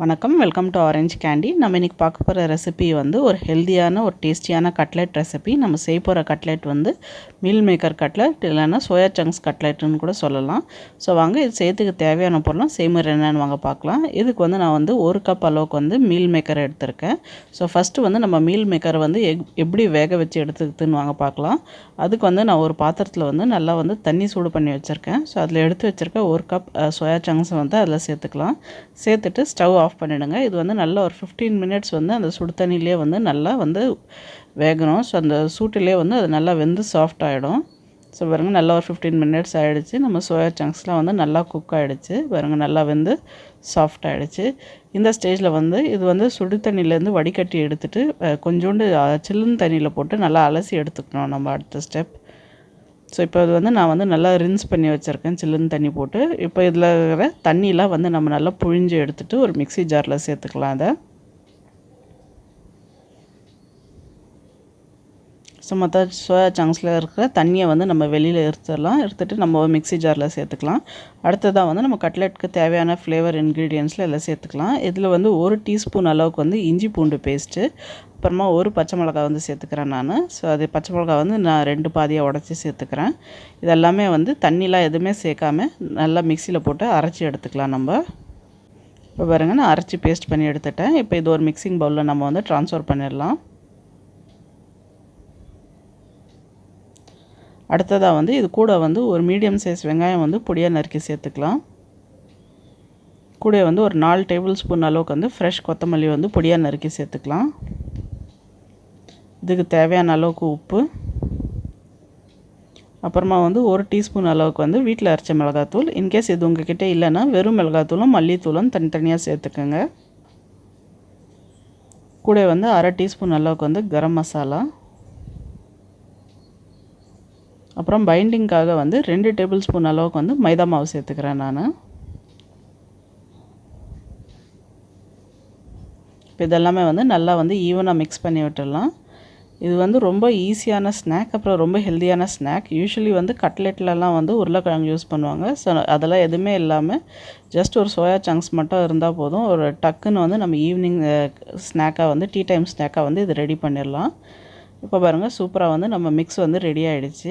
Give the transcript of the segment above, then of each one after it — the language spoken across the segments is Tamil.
வணக்கம் வெல்கம் டு ஆரஞ்சு கேண்டி. நம்ம இன்றைக்கி பார்க்க போகிற ரெசிபி வந்து ஒரு ஹெல்த்தியான ஒரு டேஸ்டியான கட்லெட் ரெசிபி. நம்ம செய்ய போகிற கட்லெட் வந்து மீல் மேக்கர் கட்லெட் இல்லைன்னா சோயா சங்க்ஸ் கட்லெட்டுன்னு கூட சொல்லலாம். ஸோ வாங்க இது செய்யறதுக்கு தேவையான பொருளும் செய்முறை என்னென்னு வாங்க பார்க்கலாம். இதுக்கு வந்து நான் வந்து 1 கப் அளவுக்கு வந்து மீல் மேக்கர் எடுத்திருக்கேன். ஸோ ஃபஸ்ட்டு வந்து நம்ம மீல் மேக்கரை வந்து எப்படி வேக வச்சு எடுத்துக்கிட்டுன்னு வாங்க பார்க்கலாம். அதுக்கு வந்து நான் ஒரு பாத்திரத்தில் வந்து நல்லா வந்து தண்ணி சூடு பண்ணி வச்சுருக்கேன். ஸோ அதில் எடுத்து வச்சுருக்க 1 கப் சோயா சங்க்ஸ் வந்து அதில் சேர்த்துக்கலாம். சேர்த்துட்டு ஸ்டவ் ஆஃப் பண்ணிவிடுங்க. இது வந்து நல்லா ஒரு 15 மினிட்ஸ் வந்து அந்த சுடு தண்ணியிலே வந்து நல்லா வந்து வேகணும். ஸோ அந்த சூட்டிலே வந்து அது நல்லா வெந்து சாஃப்ட் ஆகிடும். ஸோ பாருங்கள் நல்லா ஒரு 15 மினிட்ஸ் ஆகிடுச்சு. நம்ம சோயா சங்க்ஸ்லாம் வந்து நல்லா குக் ஆகிடுச்சு. பாருங்கள் நல்லா வெந்து சாஃப்ட் ஆகிடுச்சு. இந்த ஸ்டேஜில் வந்து இது வந்து சுடு தண்ணியிலேருந்து வடிகட்டி எடுத்துகிட்டு கொஞ்சோண்டு சில்லுன்னு தண்ணியில் போட்டு நல்லா அலசி எடுத்துக்கணும் நம்ம அடுத்த ஸ்டெப். ஸோ இப்போ இது வந்து நான் வந்து நல்லா ரின்ஸ் பண்ணி வச்சுருக்கேன் சில்லுன்னு தண்ணி போட்டு. இப்போ இதில் இருக்கிற தண்ணியெலாம் வந்து நம்ம நல்லா புழிஞ்சு எடுத்துகிட்டு ஒரு மிக்ஸி ஜாரில் சேர்த்துக்கலாம் அதை. ஸோ மற்ற சோயா சங்க்ஸில் இருக்கிற தண்ணியை வந்து நம்ம வெளியில் எடுத்துகிட்டு நம்ம மிக்ஸி ஜாரில் சேர்த்துக்கலாம். அடுத்ததாக வந்து நம்ம கட்லெட்டுக்கு தேவையான ஃப்ளேவர் இன்க்ரீடியன்ஸில் எல்லாம் சேர்த்துக்கலாம். இதில் வந்து 1 டீஸ்பூன் அளவுக்கு வந்து இஞ்சி பூண்டு பேஸ்ட்டு, அப்புறமா 1 பச்சை மிளகாய் வந்து சேர்த்துக்கிறேன் நான். ஸோ அது பச்சை மிளகாய் வந்து நான் 2 பாதியாக உடச்சி சேர்த்துக்கிறேன். இதெல்லாமே வந்து தண்ணிலாம் எதுவுமே சேர்க்காம நல்லா மிக்சியில் போட்டு அரைச்சி எடுத்துக்கலாம் நம்ம. இப்போ பாருங்கள் நான் அரைச்சி பேஸ்ட் பண்ணி எடுத்துட்டேன். இப்போ இது ஒரு மிக்சிங் பவுலில் நம்ம வந்து ட்ரான்ஸ்ஃபர் பண்ணிடலாம். அடுத்ததாக வந்து இது கூட வந்து ஒரு மீடியம் சைஸ் வெங்காயம் வந்து பொடியாக நறுக்கி சேர்த்துக்கலாம். கூட வந்து ஒரு 4 டேபிள் ஸ்பூன் அளவுக்கு வந்து ஃப்ரெஷ் கொத்தமல்லி வந்து பொடியாக நறுக்கி சேர்த்துக்கலாம். இதுக்கு தேவையான அளவுக்கு உப்பு, அப்புறமா வந்து 1 டீஸ்பூன் அளவுக்கு வந்து வீட்டில் அரைச்ச மிளகாத்தூள். இன்கேஸ் இது உங்ககிட்ட இல்லைன்னா வெறும் மிளகாத்தூளும் மல்லித்தூளும் தனித்தனியாக சேர்த்துக்கோங்க. கூட வந்து 1/2 டீஸ்பூன் அளவுக்கு வந்து கரம் மசாலா, அப்புறம் பைண்டிங்காக வந்து 2 டேபிள் ஸ்பூன் அளவுக்கு வந்து மைதா மாவு சேர்த்துக்கிறேன் நான். இப்போ இதெல்லாமே வந்து நல்லா வந்து ஈவனாக மிக்ஸ் பண்ணி விட்டுடலாம். இது வந்து ரொம்ப ஈஸியான ஸ்நாக், அப்புறம் ரொம்ப ஹெல்த்தியான ஸ்நாக். யூஸ்வலி வந்து கட்லெட்லலாம் வந்து உருளைக்கிழங்கு யூஸ் பண்ணுவாங்க. ஸோ அதெல்லாம் எதுவுமே இல்லாமல் ஜஸ்ட் ஒரு சோயா சங்க்ஸ் மட்டும் இருந்தால் போதும். ஒரு டக்குன்னு வந்து நம்ம ஈவினிங் ஸ்நாக்காக வந்து டீ டைம் ஸ்நாக்காக வந்து இது ரெடி பண்ணிடலாம். இப்போ பாருங்கள் சூப்பராக வந்து நம்ம மிக்ஸ் வந்து ரெடி ஆகிடுச்சு.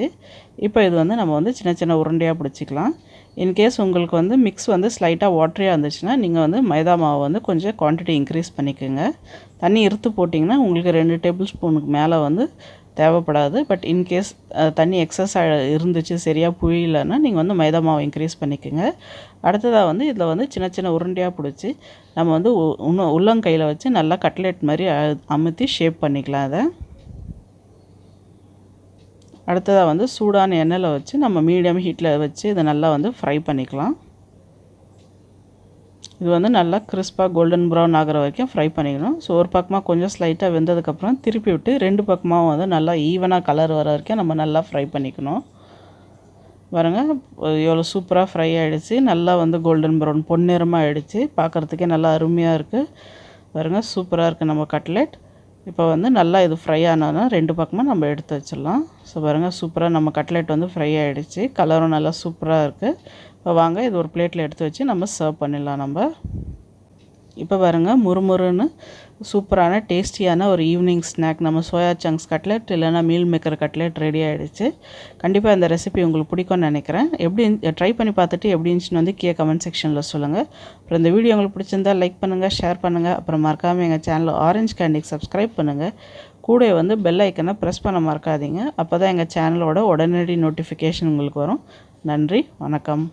இப்போ இது வந்து நம்ம வந்து சின்ன சின்ன உருண்டையாக பிடிச்சிக்கலாம். இன்கேஸ் உங்களுக்கு வந்து மிக்ஸ் வந்து ஸ்லைட்டாக வாட்டரியாக இருந்துச்சுன்னா நீங்கள் வந்து மைதா மாவு வந்து கொஞ்சம் குவான்டிட்டி இன்க்ரீஸ் பண்ணிக்கோங்க. தண்ணி இருத்து போட்டிங்கன்னா உங்களுக்கு 2 டேபிள் ஸ்பூனுக்கு மேலே வந்து தேவைப்படாது. பட் இன்கேஸ் தண்ணி எக்ஸஸ் இருந்துச்சு சரியாக புரியலன்னா நீங்கள் வந்து மைதா மாவு இன்க்ரீஸ் பண்ணிக்கோங்க. அடுத்ததாக வந்து இதில் வந்து சின்ன சின்ன உருண்டையாக பிடிச்சி நம்ம வந்து உள்ளங்கையில் வச்சு நல்லா கட்லெட் மாதிரி அமுத்தி ஷேப் பண்ணிக்கலாம் அதை. அடுத்ததாக வந்து சூடான எண்ணெயில் வச்சு நம்ம மீடியம் ஹீட்டில் வச்சு இதை நல்லா வந்து ஃப்ரை பண்ணிக்கலாம். இது வந்து நல்லா கிறிஸ்பாக கோல்டன் ப்ரௌன் ஆகிற வரைக்கும் ஃப்ரை பண்ணிக்கணும். ஸோ ஒரு பக்கமாக கொஞ்சம் ஸ்லைட்டாக வெந்ததுக்கப்புறம் திருப்பி விட்டு 2 பக்கமாக வந்து நல்லா ஈவனாக கலர் வர வரைக்கும் நம்ம நல்லா ஃப்ரை பண்ணிக்கணும். பாருங்க எவ்வளோ சூப்பராக ஃப்ரை ஆகிடுச்சு. நல்லா வந்து கோல்டன் ப்ரௌன் பொன்னிறமாக ஆகிடுச்சு. பார்க்குறதுக்கே நல்லா அருமையாக இருக்குது. பாருங்கள் சூப்பராக இருக்குது நம்ம கட்லெட். இப்போ வந்து நல்லா இது ஃப்ரை ஆனாலும் 2 பக்கமாக நம்ம எடுத்து வச்சிடலாம். ஸோ பாருங்கள் சூப்பராக நம்ம கட்லெட் வந்து ஃப்ரை ஆகிடுச்சு. கலரும் நல்லா சூப்பராக இருக்குது. இப்போ வாங்க இது ஒரு பிளேட்டில் எடுத்து வச்சு நம்ம சர்வ் பண்ணிடலாம் நம்ம. இப்போ பாருங்கள் முறுமுறுன்னு சூப்பரான டேஸ்டியான ஒரு ஈவினிங் ஸ்நாக் நம்ம சோயா சங்க்ஸ் கட்லெட் இல்லைனா மீல் மேக்கர் கட்லெட் ரெடி ஆகிடுச்சு. கண்டிப்பாக இந்த ரெசிபி உங்களுக்கு பிடிக்கும்னு நினைக்கிறேன். எப்படி ட்ரை பண்ணி பார்த்துட்டு எப்படி இருந்துச்சுன்னு வந்து கமெண்ட் செக்ஷனில் சொல்லுங்கள். அப்புறம் இந்த வீடியோ உங்களுக்கு பிடிச்சிருந்தால் லைக் பண்ணுங்கள், ஷேர் பண்ணுங்கள். அப்புறம் மறக்காமல் எங்கள் சேனல் ஆரஞ்சு கேண்டிக்கு சப்ஸ்கிரைப் பண்ணுங்கள். கூட வந்து பெல் ஐக்கனை ப்ரெஸ் பண்ண மறக்காதீங்க. அப்போ தான் எங்கள் சேனலோட உடனடி நோட்டிஃபிகேஷன் உங்களுக்கு வரும். நன்றி, வணக்கம்.